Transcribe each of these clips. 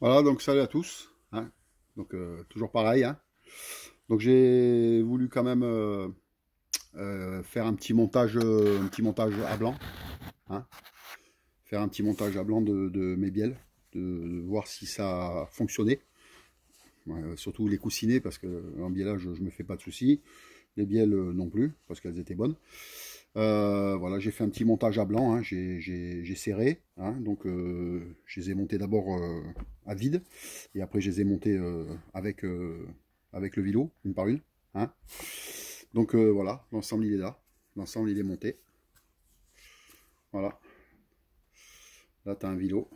Voilà, donc salut à tous, hein. Donc toujours pareil, hein. Donc j'ai voulu quand même faire un petit montage à blanc, hein. Faire un petit montage à blanc de mes bielles, de voir si ça fonctionnait. Surtout les coussinets, parce que en biellage je me fais pas de soucis. Les bielles non plus, parce qu'elles étaient bonnes. Voilà, j'ai fait un petit montage à blanc, hein. J'ai serré, hein. Donc je les ai montés d'abord à vide, et après je les ai montés avec le vilo, une par une, hein. Donc voilà, l'ensemble il est là, l'ensemble il est monté. Voilà, là tu as un vilo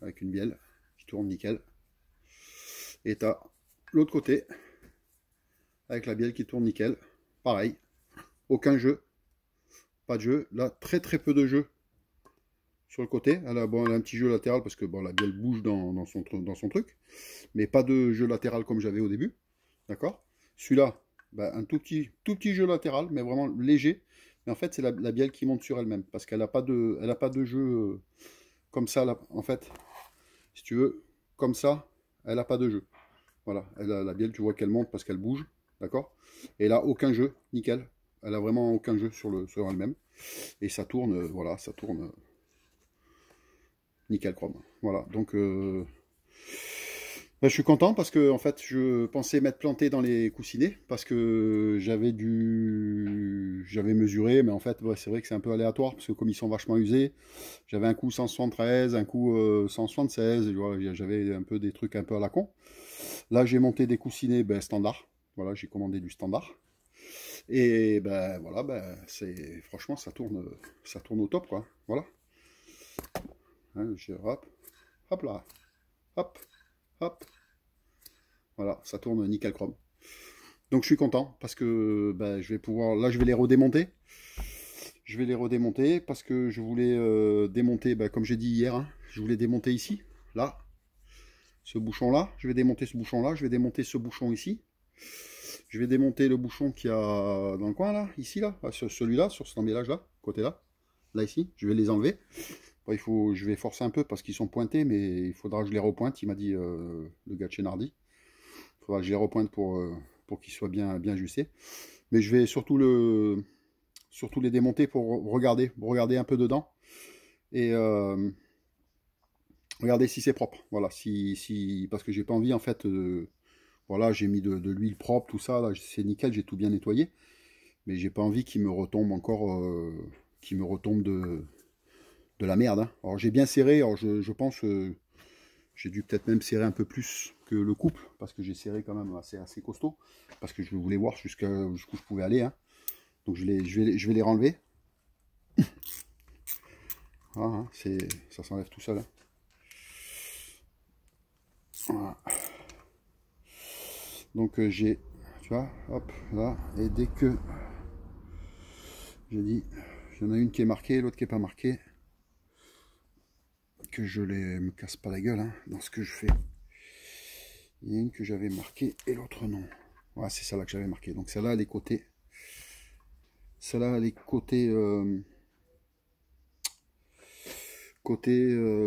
avec une bielle qui tourne nickel, et tu as l'autre côté avec la bielle qui tourne nickel, pareil, aucun jeu, pas de jeu, là très peu de jeu sur le côté. Bon, elle a un petit jeu latéral parce que bon, la bielle bouge dans son truc, mais pas de jeu latéral comme j'avais au début. D'accord. Celui-là, bah, un tout petit jeu latéral, mais vraiment léger. Mais en fait, c'est la bielle qui monte sur elle-même parce qu'elle n'a pas de jeu comme ça. Là. En fait, si tu veux, comme ça, elle n'a pas de jeu. Voilà, la bielle, tu vois qu'elle monte parce qu'elle bouge. D'accord. Et là, aucun jeu, nickel. Elle a vraiment aucun jeu sur elle-même. Et ça tourne, voilà, ça tourne nickel chrome. Voilà, donc je suis content parce que en fait je pensais m'être planté dans les coussinets parce que j'avais mesuré, mais en fait ouais, c'est vrai que c'est un peu aléatoire parce que comme ils sont vachement usés, j'avais un coup 173, un coup 176, voilà, j'avais un peu des trucs un peu à la con. Là j'ai monté des coussinets standard, voilà, j'ai commandé du standard. Et ben voilà, c'est franchement ça tourne au top quoi. Voilà. Hein, hop là, hop, hop. Voilà, ça tourne nickel chrome. Donc je suis content parce que je vais pouvoir. Là, je vais les redémonter. Je vais les redémonter parce que je voulais démonter, comme j'ai dit hier, hein, je voulais démonter ici, là, ce bouchon-là. Je vais démonter ce bouchon-là. Je vais démonter ce bouchon ici. Je vais démonter le bouchon qu'il y a dans le coin, là, ici, là, celui-là, sur cet embellage-là, côté-là, là, ici. Je vais les enlever. Bon, je vais forcer un peu parce qu'ils sont pointés, mais il faudra que je les repointe. Il m'a dit le gars de chez Nardi. Il faudra que je les repointe pour qu'ils soient bien ajustés. Mais je vais surtout les démonter pour regarder un peu dedans et regarder si c'est propre. Voilà, parce que j'ai pas envie en fait. Voilà, j'ai mis de l'huile propre, tout ça. Là, c'est nickel, j'ai tout bien nettoyé. Mais j'ai pas envie qu'il me retombe encore, qu'il me retombe de la merde, hein. Alors j'ai bien serré. Alors je pense. J'ai dû peut-être même serrer un peu plus que le couple, parce que j'ai serré quand même assez costaud, parce que je voulais voir jusqu'où je pouvais aller, hein. Donc je vais les renlever. Voilà, hein, ça s'enlève tout seul, hein. Voilà. Donc tu vois, hop, là, et dès que j'ai dit, il y en a une qui est marquée, l'autre qui est pas marquée, que je me casse pas la gueule, hein, dans ce que je fais. Il y a une que j'avais marquée et l'autre non. Voilà, c'est celle-là que j'avais marquée. Donc celle-là, elle est côté. Celle-là, elle est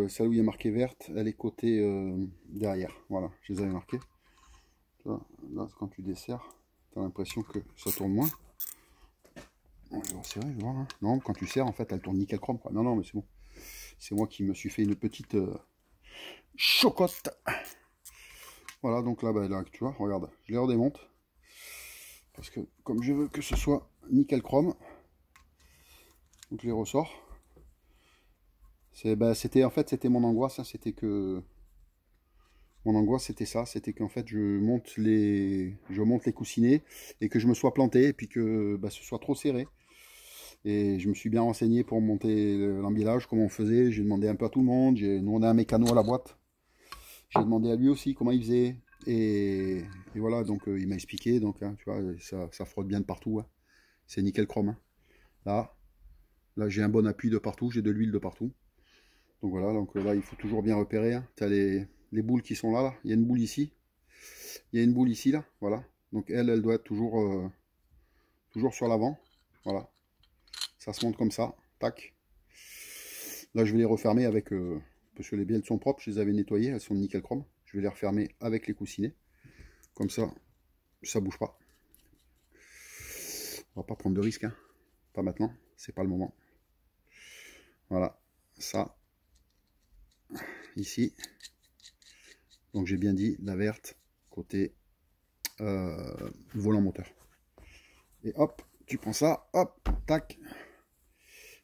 celle où il y a marqué verte, elle est côté derrière. Voilà, je les avais marquées. Là, quand tu desserres, tu as l'impression que ça tourne moins. Bon, je vais resserrer, je vais voir, hein. Non, quand tu serres, en fait, elle tourne nickel chrome, quoi. Non, non, mais c'est bon. C'est moi qui me suis fait une petite chocotte. Voilà, donc là, tu vois, regarde, je les redémonte. Parce que comme je veux que ce soit nickel chrome, donc je les ressors. C'était en fait, c'était mon angoisse, hein, c'était que mon angoisse, c'était ça, c'était qu'en fait, je monte les coussinets et que je me sois planté et puis que ce soit trop serré. Et je me suis bien renseigné pour monter l'emballage, comment on faisait. J'ai demandé un peu à tout le monde. Nous, on a un mécano à la boîte. J'ai demandé à lui aussi comment il faisait. Et voilà, donc il m'a expliqué. Donc, hein, tu vois, ça frotte bien de partout, hein. C'est nickel chrome, hein. Là, là j'ai un bon appui de partout. J'ai de l'huile de partout. Donc voilà, donc là, il faut toujours bien repérer, hein. Tu as les boules qui sont là, là. Il y a une boule ici. Il y a une boule ici, là. Voilà. Donc elle doit être toujours sur l'avant. Voilà. Ça se monte comme ça. Tac. Là, je vais les refermer avec... parce que les bielles sont propres, je les avais nettoyées, elles sont nickel chrome. je vais les refermer avec les coussinets. Comme ça, ça bouge pas. On va pas prendre de risque, hein. Pas maintenant, c'est pas le moment. Voilà, ça, ici. Donc j'ai bien dit, la verte, côté volant moteur. Et hop, tu prends ça, hop, tac.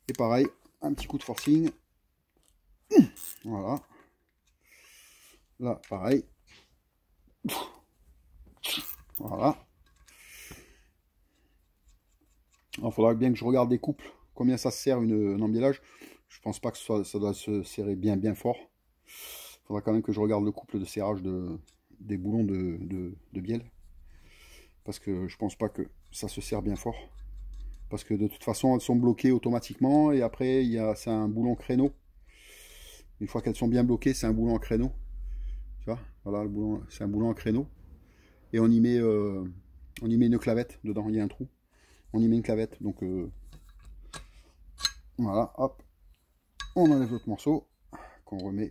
Et pareil, un petit coup de forcing. Voilà. Là, pareil. Voilà. Il faudra bien que je regarde des couples, combien ça se serre un embiellage. Je pense pas que ça doit se serrer bien fort. Il faudra quand même que je regarde le couple de serrage des boulons de bielle. Parce que je pense pas que ça se serre bien fort. Parce que de toute façon, elles sont bloquées automatiquement. Et après, c'est un boulon créneau. Une fois qu'elles sont bien bloquées, c'est un boulon en créneau. Tu vois, voilà, c'est un boulon en créneau. Et on y met une clavette dedans. Il y a un trou. On y met une clavette. Donc, voilà, hop. On enlève l'autre morceau. Qu'on remet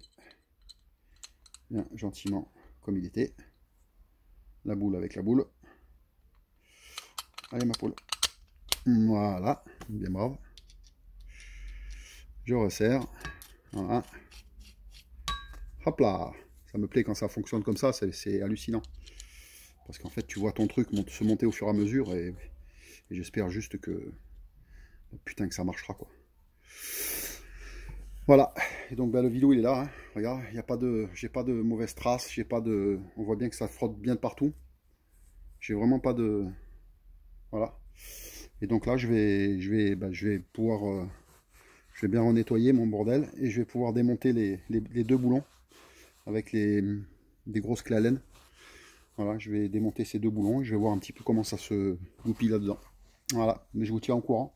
bien gentiment comme il était. La boule avec la boule. Allez, ma poule. Voilà, bien brave. Je resserre. Voilà. Hop là. Ça me plaît quand ça fonctionne comme ça, c'est hallucinant. Parce qu'en fait, tu vois ton truc se monter au fur et à mesure et j'espère juste que... Putain, que ça marchera, quoi. Voilà. Et donc, ben, le vélo, il est là. Hein. Regarde, j'ai pas de mauvaise trace. On voit bien que ça frotte bien de partout. J'ai vraiment pas de... Voilà. Et donc là, je vais pouvoir... je vais bien renettoyer mon bordel et je vais pouvoir démonter les deux boulons avec des grosses clés à laine. Voilà, je vais démonter ces deux boulons et je vais voir un petit peu comment ça se goupille là-dedans. Voilà, mais je vous tiens au courant.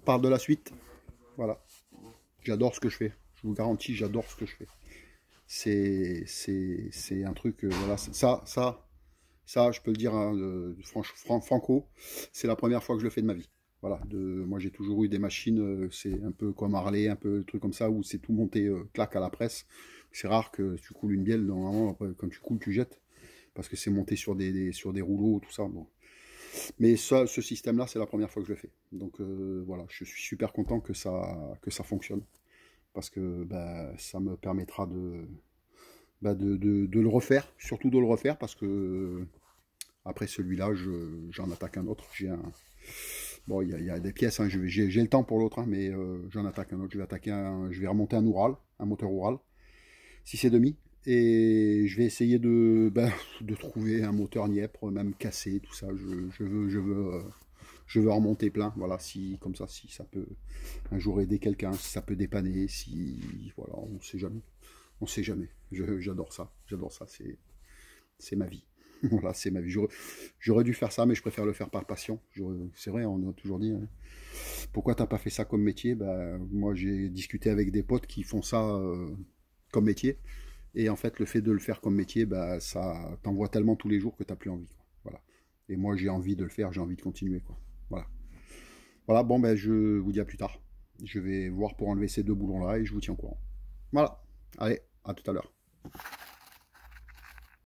Par de la suite, voilà. J'adore ce que je fais. Je vous garantis, j'adore ce que je fais. C'est un truc, voilà, ça, je peux le dire, hein, franco, c'est la première fois que je le fais de ma vie. Voilà, moi j'ai toujours eu des machines, c'est un peu comme Harley, un peu truc comme ça, où c'est tout monté clac à la presse. C'est rare que tu coules une bielle, normalement, après, quand tu coules, tu jettes, parce que c'est monté sur des rouleaux, tout ça. Bon. Mais ce système-là, c'est la première fois que je le fais. Donc voilà, je suis super content que ça fonctionne, parce que bah, ça me permettra de le refaire, surtout de le refaire, parce que après celui-là, j'en attaque un autre. Bon, il y a des pièces, hein, j'ai le temps pour l'autre, hein, mais j'en attaque un autre. Je vais remonter un Oural, un moteur Oural, 6,5, et je vais essayer de trouver un moteur Nièvre, même cassé, tout ça. Je veux en remonter plein, voilà, comme ça, si ça peut un jour aider quelqu'un, si ça peut dépanner, voilà, on sait jamais. On sait jamais. J'adore ça. J'adore ça. C'est ma vie. Voilà, c'est ma vie. J'aurais dû faire ça, mais je préfère le faire par passion. C'est vrai, on a toujours dit, hein, pourquoi t'as pas fait ça comme métier? Bah, moi, j'ai discuté avec des potes qui font ça comme métier. Et en fait, le fait de le faire comme métier, bah, ça t'envoie tellement tous les jours que t'as plus envie, quoi. Voilà. Et moi, j'ai envie de le faire, j'ai envie de continuer, quoi. Voilà. Voilà, bon, ben, je vous dis à plus tard. Je vais voir pour enlever ces deux boulons-là et je vous tiens au courant. Voilà. Allez, à tout à l'heure.